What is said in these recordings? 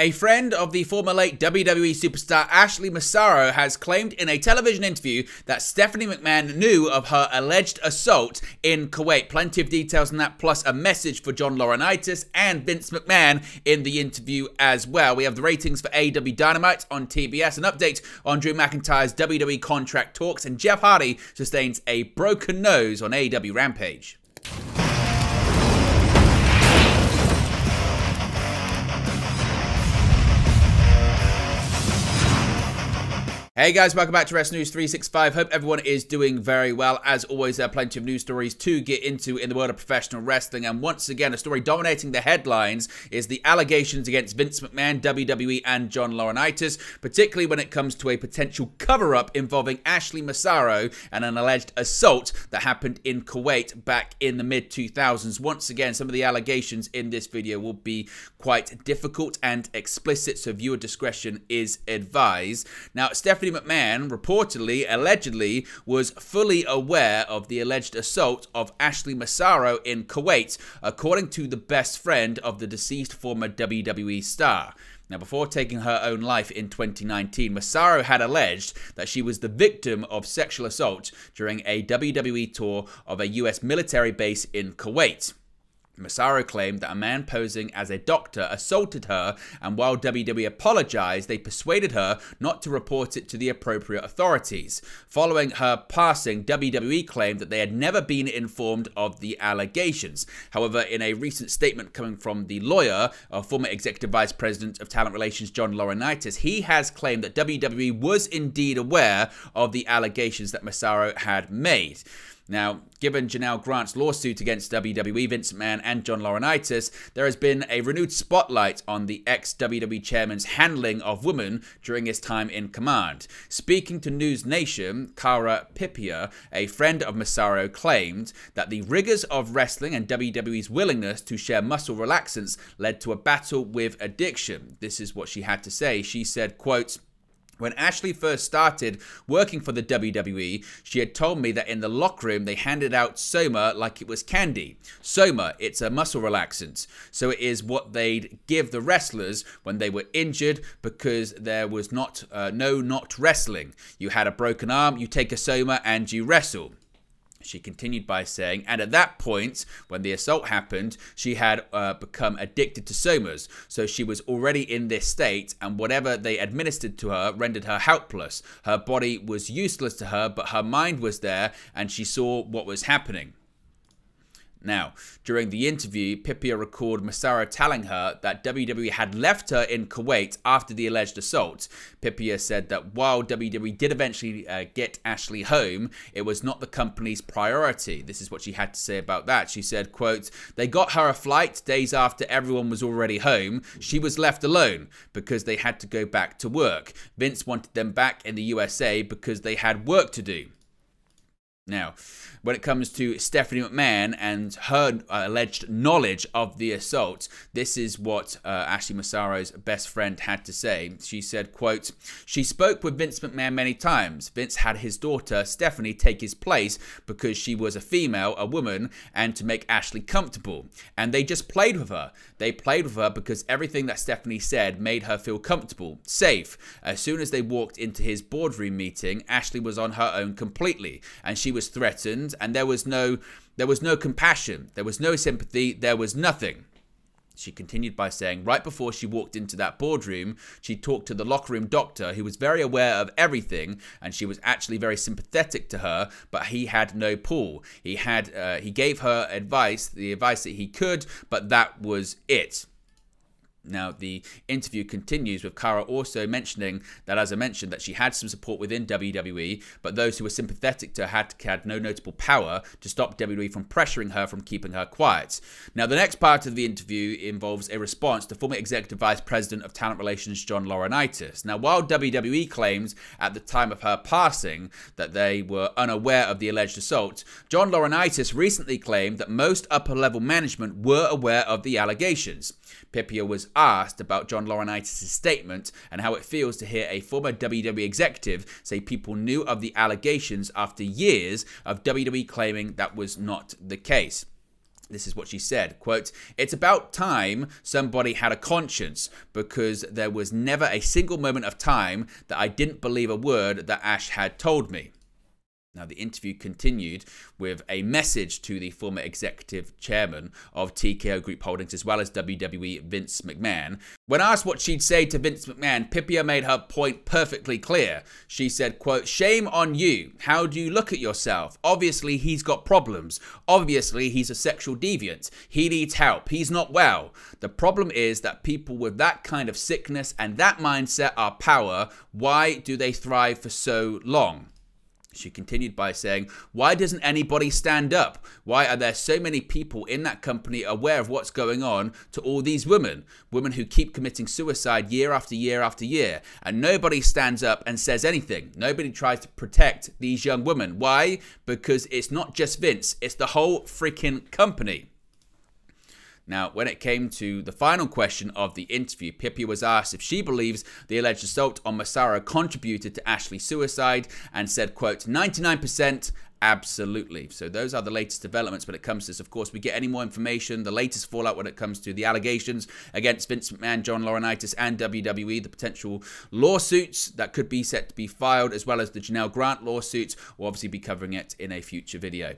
A friend of the former late WWE superstar Ashley Massaro has claimed in a television interview that Stephanie McMahon knew of her alleged assault in Kuwait. Plenty of details on that, plus a message for John Laurinaitis and Vince McMahon in the interview as well. We have the ratings for AEW Dynamite on TBS, an update on Drew McIntyre's WWE contract talks, and Jeff Hardy sustains a broken nose on AEW Rampage. Hey guys, welcome back to Wrestling News 365. Hope everyone is doing very well. As always, there are plenty of news stories to get into in the world of professional wrestling. And once again, a story dominating the headlines is the allegations against Vince McMahon, WWE, and John Laurinaitis, particularly when it comes to a potential cover-up involving Ashley Massaro and an alleged assault that happened in Kuwait back in the mid-2000s. Once again, some of the allegations in this video will be quite difficult and explicit, so viewer discretion is advised. Now, Stephanie McMahon reportedly, allegedly, was fully aware of the alleged assault of Ashley Massaro in Kuwait, according to the best friend of the deceased former WWE star. Now, before taking her own life in 2019, Massaro had alleged that she was the victim of sexual assault during a WWE tour of a US military base in Kuwait. Massaro claimed that a man posing as a doctor assaulted her, and while WWE apologized, they persuaded her not to report it to the appropriate authorities. Following her passing, WWE claimed that they had never been informed of the allegations. However, in a recent statement coming from the lawyer, former Executive Vice President of Talent Relations John Laurinaitis, he has claimed that WWE was indeed aware of the allegations that Massaro had made. Now, given Janelle Grant's lawsuit against WWE, Vince McMahon, and John Laurinaitis, there has been a renewed spotlight on the ex-WWE chairman's handling of women during his time in command. Speaking to News Nation, Cara Pipia, a friend of Massaro, claimed that the rigors of wrestling and WWE's willingness to share muscle relaxants led to a battle with addiction. This is what she had to say. She said, quote, "When Ashley first started working for the WWE, she had told me that in the locker room they handed out Soma like it was candy. Soma, it's a muscle relaxant. So it is what they'd give the wrestlers when they were injured because there was not wrestling. You had a broken arm, you take a Soma and you wrestle." She continued by saying, and at that point, when the assault happened, she had become addicted to Somas. So she was already in this state, and whatever they administered to her rendered her helpless. Her body was useless to her, but her mind was there, and she saw what was happening. Now, during the interview, Pipia recalled Massaro telling her that WWE had left her in Kuwait after the alleged assault. Pipia said that while WWE did eventually get Ashley home, it was not the company's priority. This is what she had to say about that. She said, quote, "They got her a flight days after everyone was already home. She was left alone because they had to go back to work. Vince wanted them back in the USA because they had work to do." Now, when it comes to Stephanie McMahon and her alleged knowledge of the assault, this is what Ashley Massaro's best friend had to say. She said, quote, "She spoke with Vince McMahon many times. Vince had his daughter, Stephanie, take his place because she was a female, a woman, and to make Ashley comfortable. And they just played with her. They played with her because everything that Stephanie said made her feel comfortable, safe. As soon as they walked into his boardroom meeting, Ashley was on her own completely, and she was threatened, and there was no compassion, there was no sympathy, there was nothing." She continued by saying, right before she walked into that boardroom, she talked to the locker room doctor who was very aware of everything, and she was actually very sympathetic to her, but he had no pull. He gave her advice, the advice that he could, but that was it. Now, the interview continues with Cara also mentioning that, as I mentioned, that she had some support within WWE, but those who were sympathetic to her had no notable power to stop WWE from pressuring her from keeping her quiet. Now, the next part of the interview involves a response to former Executive Vice President of Talent Relations John Laurinaitis. Now, while WWE claims at the time of her passing that they were unaware of the alleged assault, John Laurinaitis recently claimed that most upper-level management were aware of the allegations. Pipia was asked about John Laurinaitis' statement and how it feels to hear a former WWE executive say people knew of the allegations after years of WWE claiming that was not the case. This is what she said, quote, "It's about time somebody had a conscience, because there was never a single moment of time that I didn't believe a word that Ash had told me." Now, the interview continued with a message to the former executive chairman of TKO Group Holdings, as well as WWE, Vince McMahon. When asked what she'd say to Vince McMahon, Pipia made her point perfectly clear. She said, quote, "Shame on you. How do you look at yourself? Obviously, he's got problems. Obviously, he's a sexual deviant. He needs help. He's not well. The problem is that people with that kind of sickness and that mindset are power. Why do they thrive for so long?" She continued by saying, "Why doesn't anybody stand up? Why are there so many people in that company aware of what's going on to all these women? Women who keep committing suicide year after year after year, and nobody stands up and says anything. Nobody tries to protect these young women. Why? Because it's not just Vince, it's the whole freaking company." Now, when it came to the final question of the interview, Pipia was asked if she believes the alleged assault on Massaro contributed to Ashley's suicide, and said, quote, 99%, absolutely. So those are the latest developments when it comes to this. Of course, we get any more information, the latest fallout when it comes to the allegations against Vince McMahon, John Laurinaitis, and WWE, the potential lawsuits that could be set to be filed, as well as the Janelle Grant lawsuits. We'll obviously be covering it in a future video.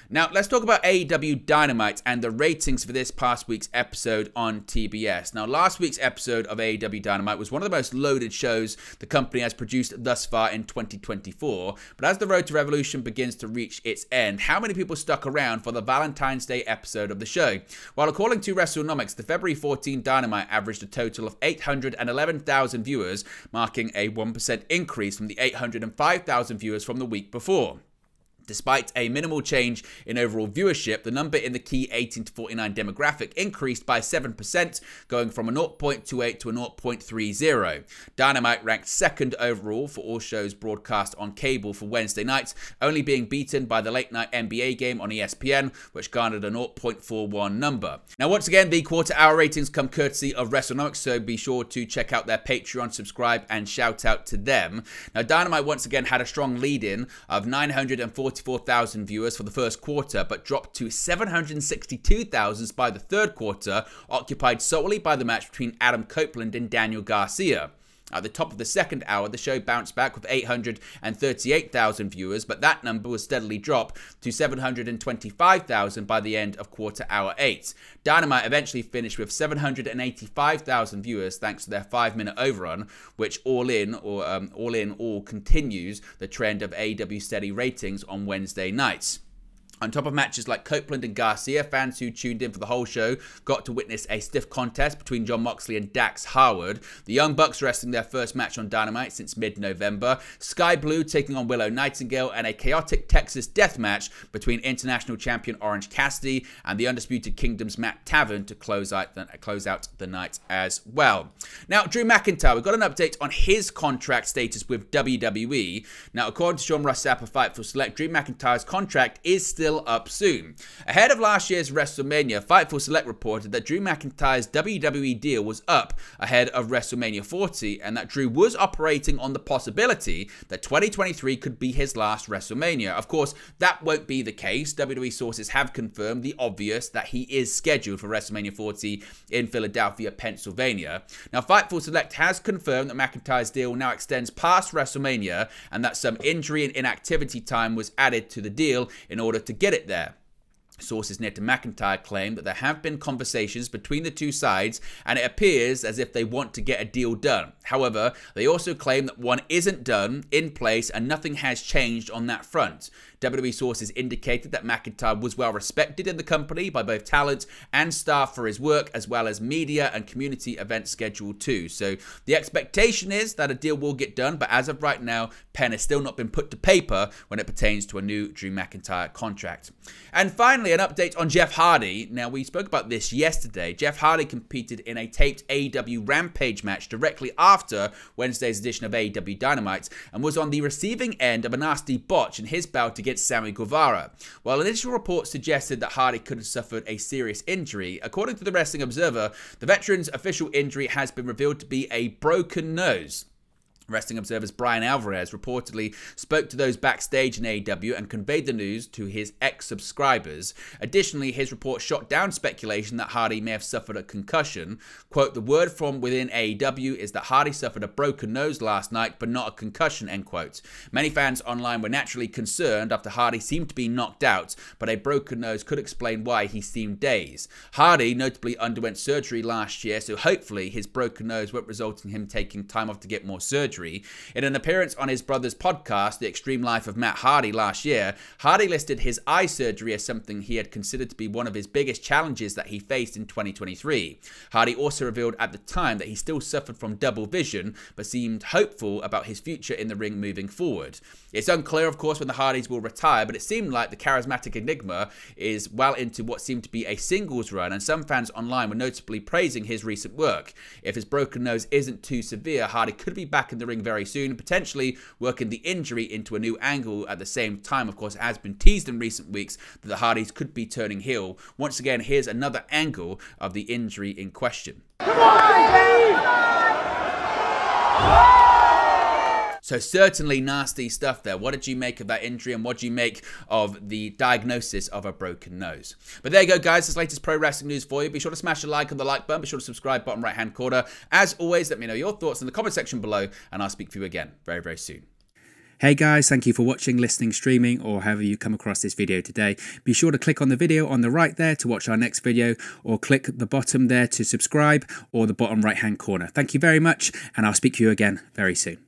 Now, let's talk about AEW Dynamite and the ratings for this past week's episode on TBS. Now, last week's episode of AEW Dynamite was one of the most loaded shows the company has produced thus far in 2024. But as the Road to Revolution begins to reach its end, how many people stuck around for the Valentine's Day episode of the show? Well, according to WrestleNomics, the February 14 Dynamite averaged a total of 811,000 viewers, marking a 1% increase from the 805,000 viewers from the week before. Despite a minimal change in overall viewership, the number in the key 18 to 49 demographic increased by 7%, going from a 0.28 to a 0.30. Dynamite ranked second overall for all shows broadcast on cable for Wednesday nights, only being beaten by the late-night NBA game on ESPN, which garnered a 0.41 number. Now, once again, the quarter-hour ratings come courtesy of WrestleNomics, so be sure to check out their Patreon, subscribe, and shout out to them. Now, Dynamite once again had a strong lead-in of 944,000 viewers for the first quarter, but dropped to 762,000 by the third quarter, occupied solely by the match between Adam Copeland and Daniel Garcia. At the top of the second hour, the show bounced back with 838,000 viewers, but that number was steadily dropped to 725,000 by the end of quarter hour 8. Dynamite eventually finished with 785,000 viewers thanks to their 5-minute overrun, which all continues the trend of AEW steady ratings on Wednesday nights. On top of matches like Copeland and Garcia, fans who tuned in for the whole show got to witness a stiff contest between Jon Moxley and Dax Harwood. The Young Bucks wrestling their first match on Dynamite since mid-November. Sky Blue taking on Willow Nightingale, and a chaotic Texas death match between international champion Orange Cassidy and the Undisputed Kingdom's Matt Taven to close out the night as well. Now, Drew McIntyre, we've got an update on his contract status with WWE. Now, according to Sean Ross Sapp of Fightful Select, Drew McIntyre's contract is still up soon. Ahead of last year's WrestleMania, Fightful Select reported that Drew McIntyre's WWE deal was up ahead of WrestleMania 40, and that Drew was operating on the possibility that 2023 could be his last WrestleMania. Of course, that won't be the case. WWE sources have confirmed the obvious, that he is scheduled for WrestleMania 40 in Philadelphia, Pennsylvania. Now, Fightful Select has confirmed that McIntyre's deal now extends past WrestleMania, and that some injury and inactivity time was added to the deal in order to get it there. Sources near to McIntyre claim that there have been conversations between the two sides, and it appears as if they want to get a deal done. However, they also claim that one isn't done, in place, and nothing has changed on that front. WWE sources indicated that McIntyre was well respected in the company by both talent and staff for his work, as well as media and community events scheduled too. So the expectation is that a deal will get done, but as of right now, pen has still not been put to paper when it pertains to a new Drew McIntyre contract. And finally, an update on Jeff Hardy. Now, we spoke about this yesterday. Jeff Hardy competed in a taped AEW Rampage match directly after Wednesday's edition of AEW Dynamite, and was on the receiving end of a nasty botch in his bout against Sammy Guevara. While initial reports suggested that Hardy could have suffered a serious injury, according to the Wrestling Observer, the veteran's official injury has been revealed to be a broken nose. Wrestling Observer's Brian Alvarez reportedly spoke to those backstage in AEW and conveyed the news to his ex-subscribers. Additionally, his report shot down speculation that Hardy may have suffered a concussion. Quote, "The word from within AEW is that Hardy suffered a broken nose last night, but not a concussion," end quote. Many fans online were naturally concerned after Hardy seemed to be knocked out, but a broken nose could explain why he seemed dazed. Hardy notably underwent surgery last year, so hopefully his broken nose won't result in him taking time off to get more surgery. In an appearance on his brother's podcast, The Extreme Life of Matt Hardy, last year, Hardy listed his eye surgery as something he had considered to be one of his biggest challenges that he faced in 2023. Hardy also revealed at the time that he still suffered from double vision, but seemed hopeful about his future in the ring moving forward. It's unclear, of course, when the Hardys will retire, but it seemed like the charismatic Enigma is well into what seemed to be a singles run, and some fans online were notably praising his recent work. If his broken nose isn't too severe, Hardy could be back in the ring very soon, potentially working the injury into a new angle. At the same time, of course, it has been teased in recent weeks that the Hardys could be turning heel. Once again, here's another angle of the injury in question. Come on, So certainly nasty stuff there. What did you make of that injury, and what do you make of the diagnosis of a broken nose? But there you go, guys. This latest pro wrestling news for you. Be sure to smash a like on the like button. Be sure to subscribe, bottom right-hand corner. As always, let me know your thoughts in the comment section below, and I'll speak to you again very, very soon. Hey guys, thank you for watching, listening, streaming, or however you come across this video today. Be sure to click on the video on the right there to watch our next video, or click the bottom there to subscribe, or the bottom right-hand corner. Thank you very much, and I'll speak to you again very soon.